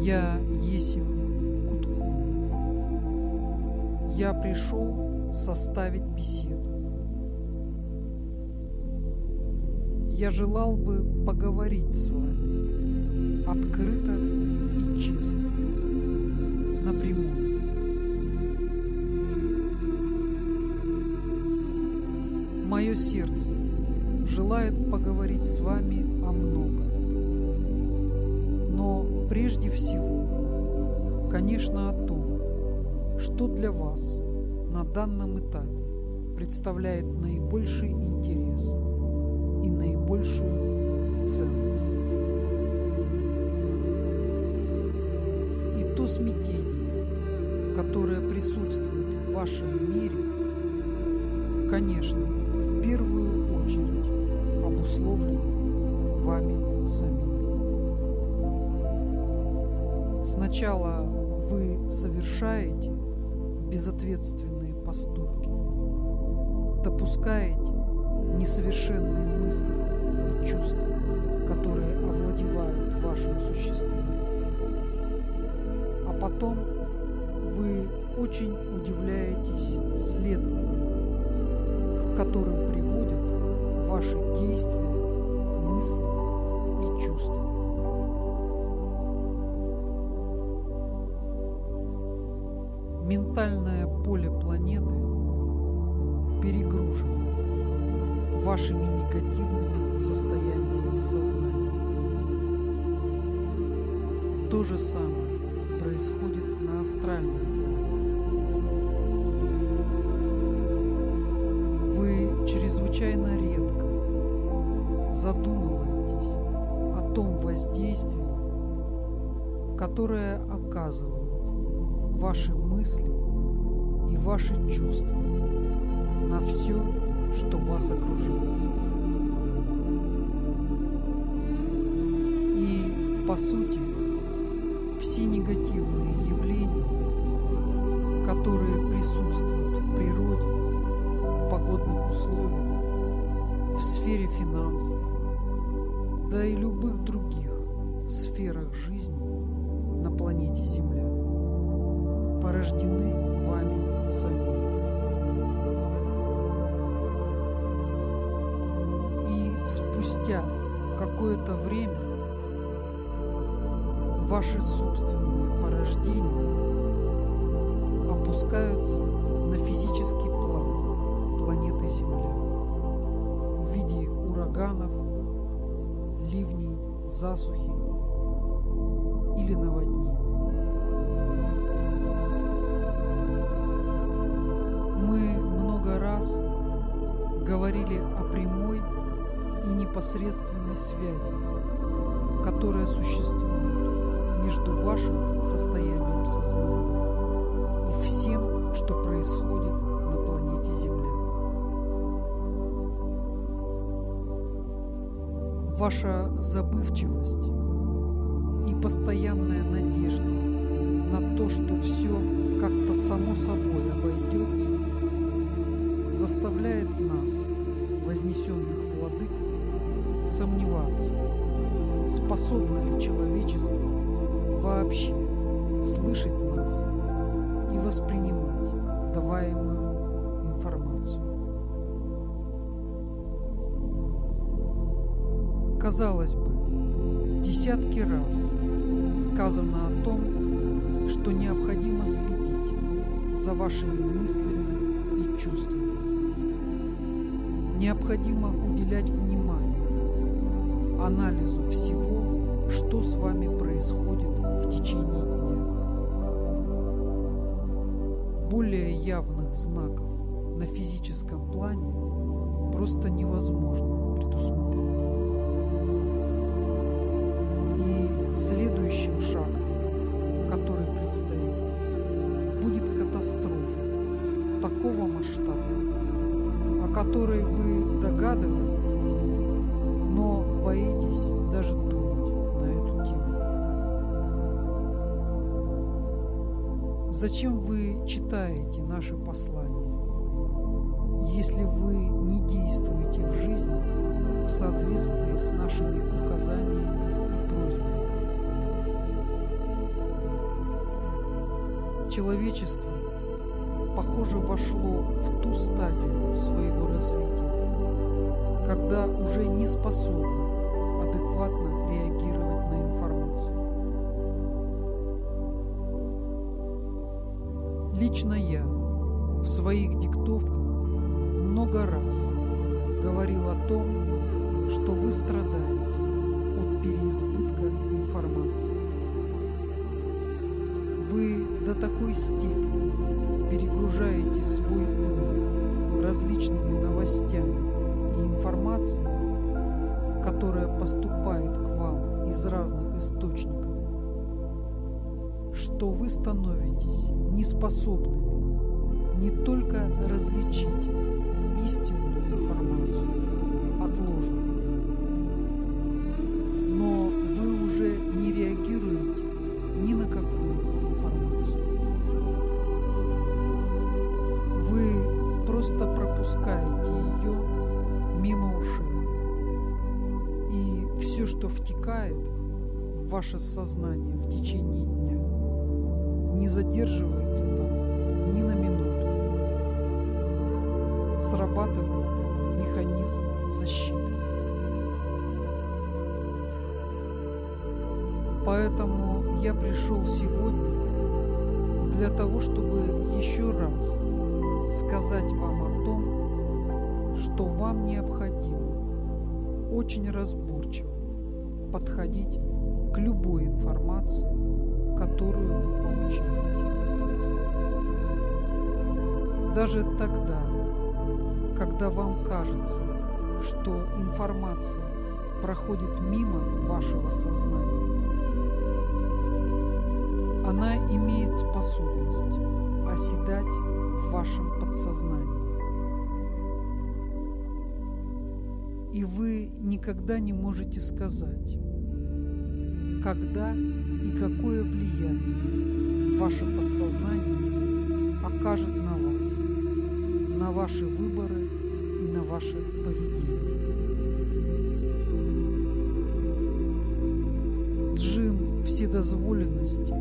Я есмь Кутхуми. Я пришел составить беседу. Я желал бы поговорить с вами открыто и честно, напрямую. Мое сердце желает поговорить с вами о многом. Но прежде всего, конечно, о том, что для вас на данном этапе представляет наибольший интерес и наибольшую ценность. И то смятение, которое присутствует в вашем мире, конечно, в первую очередь обусловлено вами самими. Сначала вы совершаете безответственные поступки, допускаете несовершенные мысли и чувства, которые овладевают вашим существом. А потом вы очень удивляетесь следствиям, к которым приводят ваши действия, мысли и чувства. Ментальное поле планеты перегружено вашими негативными состояниями сознания. То же самое происходит на астральном плане. Вы чрезвычайно редко задумываетесь о том воздействии, которое оказывают ваши мысли и ваши чувства на все, что вас окружает. И, по сути, все негативные явления, которые присутствуют в природе, в погодных условиях, в сфере финансов, да и любых других сферах жизни на планете Земля, порождены вами самими. И спустя какое-то время ваши собственные порождения опускаются на физический план планеты Земля в виде ураганов, ливней, засухи или наводнений. Мы много раз говорили о прямой и непосредственной связи, которая существует между вашим состоянием сознания и всем, что происходит на планете Земля. Ваша забывчивость и постоянная надежда на то, что все как-то само собой обойдется, заставляет нас, вознесенных владык, сомневаться, способно ли человечество вообще слышать нас и воспринимать даваемую информацию. Казалось бы, десятки раз сказано о том, что необходимо следить за вашими мыслями и чувствами. Необходимо уделять внимание анализу всего, что с вами происходит в течение дня. Более явных знаков на физическом плане просто невозможно предусмотреть. И следующим шагом, который предстоит, будет катастрофа такого масштаба, о которой вы догадываетесь, но боитесь даже думать на эту тему. Зачем вы читаете наши послания, если вы не действуете в жизни в соответствии с нашими указаниями и просьбами? Человечество, похоже, вошло в ту стадию своего развития, когда уже не способно адекватно реагировать на информацию. Лично я в своих диктовках много раз говорил о том, что вы страдаете от переизбытка информации. Вы до такой степени перегружаете свой ум различными новостями и информацией, которая поступает к вам из разных источников, что вы становитесь неспособными не только различить истинную информацию от ложной, но вы уже не реагируете ни на какую информацию. Вы просто пропускаете ее мимо ушей. И все, что втекает в ваше сознание в течение дня, не задерживается там ни на минуту. Срабатывает механизм защиты. Поэтому я пришел сегодня для того, чтобы еще раз сказать вам о том, что вам необходимо очень разборчиво подходить к любой информации, которую вы получаете. Даже тогда, когда вам кажется, что информация проходит мимо вашего сознания, она имеет способность оседать в вашем подсознании. И вы никогда не можете сказать, когда и какое влияние ваше подсознание окажет на вас, на ваши выборы и на ваше поведение. Джин вседозволенности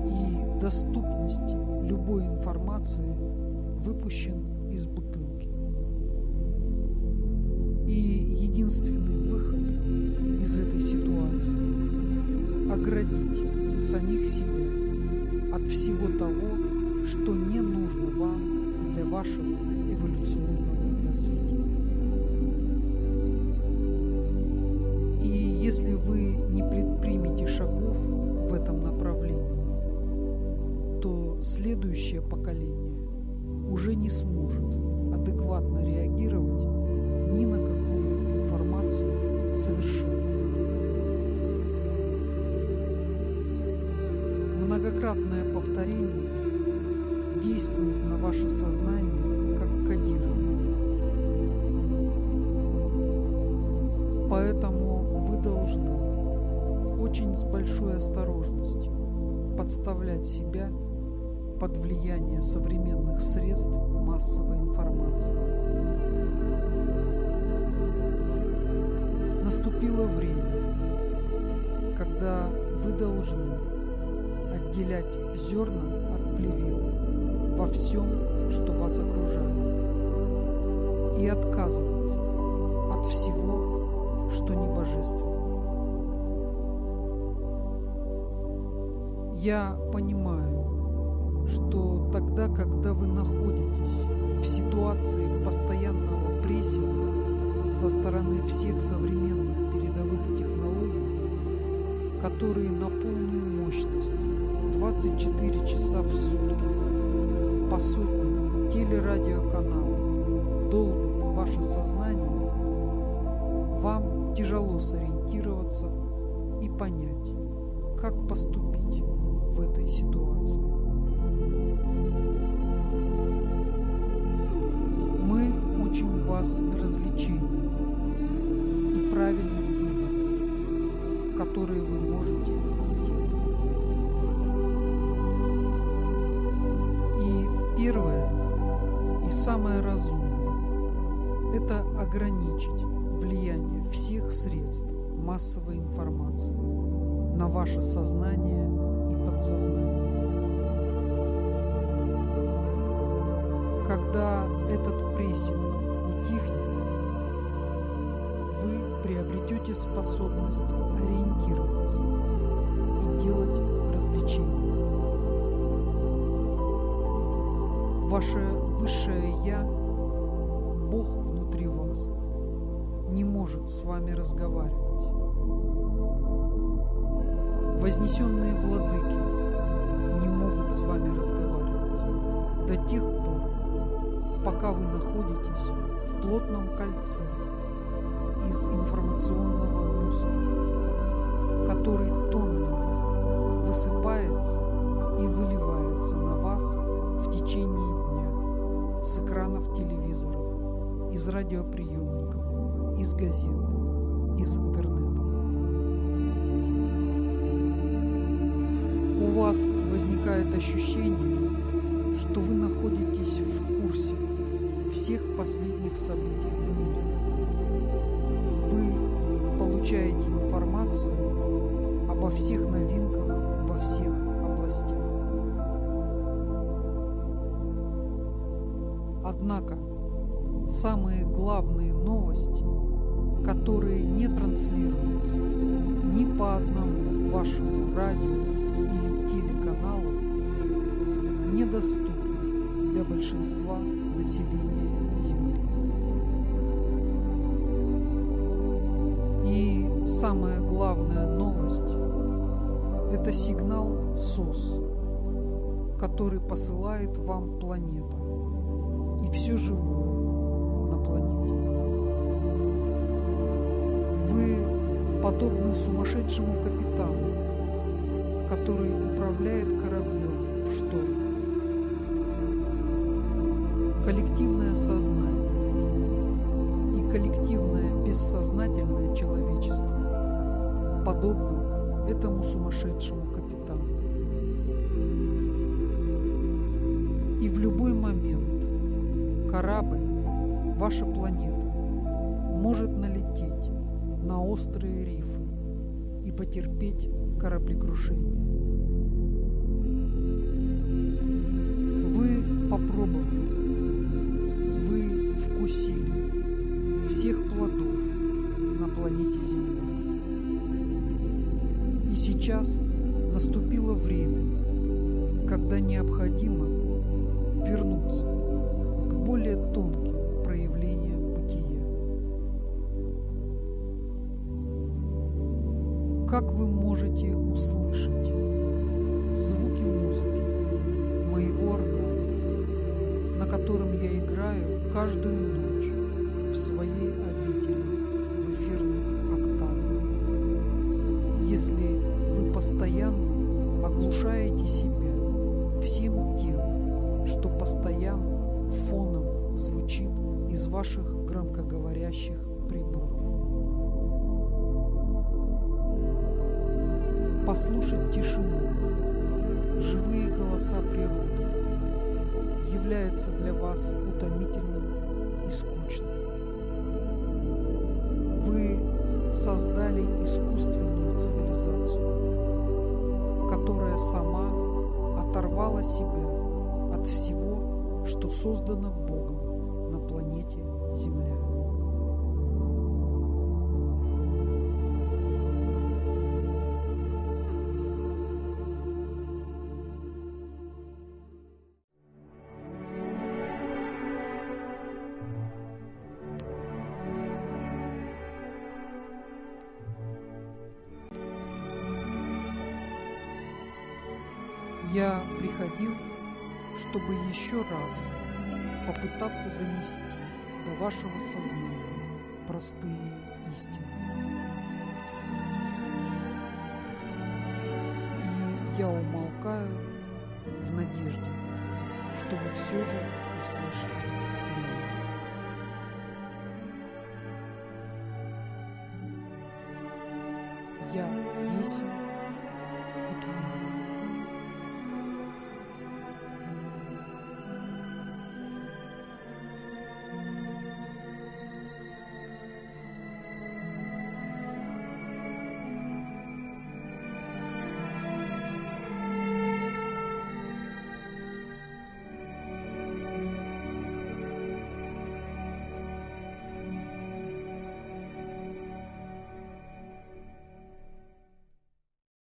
и доступности любой информации выпущен из бутылки. И единственный выход из этой ситуации – оградить самих себя от всего того, что не нужно вам для вашего эволюционного развития. И если вы не предпримете шагов в этом направлении, то следующее поколение уже не сможет адекватно реагировать ни на какую информацию совершенно. Многократное повторение действует на ваше сознание как кодирование. Поэтому вы должны очень с большой осторожностью подставлять себя под влияние современных средств массовой информации. Наступило время, когда вы должны отделять зерна от плевел во всем, что вас окружает, и отказываться от всего, что не божественно. Я понимаю, что тогда, когда вы находитесь в ситуации постоянного прессинга со стороны всех современных передовых технологий, которые на полную мощность 24 часа в сутки по сотням телерадиоканалов долбит ваше сознание, вам тяжело сориентироваться и понять, как поступить в этой ситуации. Мы учим вас развлечению и правильным выборам, которые вы можете сделать. И первое и самое разумное – это ограничить влияние всех средств массовой информации на ваше сознание и подсознание. Когда этот прессинг утихнет, вы приобретете способность ориентироваться и делать развлечения. Ваше высшее Я, Бог внутри вас, не может с вами разговаривать. Вознесенные владыки не могут с вами разговаривать до тех пор, пока вы находитесь в плотном кольце из информационного мусора, который тоннами высыпается и выливается на вас в течение дня с экранов телевизоров, из радиоприемников, из газет, из интернета. У вас возникает ощущение, что вы находитесь в курсе всех последних событий в мире. Вы получаете информацию обо всех новинках во всех областях. Однако самые главные новости, которые не транслируются ни по одному вашему радио или телеканалу, недоступны для большинства населения Земли. И самая главная новость – это сигнал СОС, который посылает вам планета и все живое на планете. Вы подобны сумасшедшему капитану, который управляет кораблем в шторм. Коллективное сознание и коллективное бессознательное человечество подобно этому сумасшедшему капитану. И в любой момент корабль, ваша планета, может налететь на острые рифы и потерпеть кораблекрушение. Вы попробовали, вы вкусили всех плодов на планете Земля. И сейчас наступило время, когда необходимо вернуться к более тонким проявлениям бытия. Как вы можете услышать звуки музыки моего органа, на котором я играю каждую ночь в своей обители в эфирных октавах, если вы постоянно оглушаете себя всем тем, что постоянно фоном звучит из ваших громкоговорящих приборов? Послушать тишину, живые голоса природы является для вас утомительным и скучным. Вы создали искусственную цивилизацию, которая сама оторвала себя от всего, что создано Богом на планете Земля. Я приходил, чтобы еще раз попытаться донести до вашего сознания простые истины. И я умолкаю в надежде, что вы все же услышали.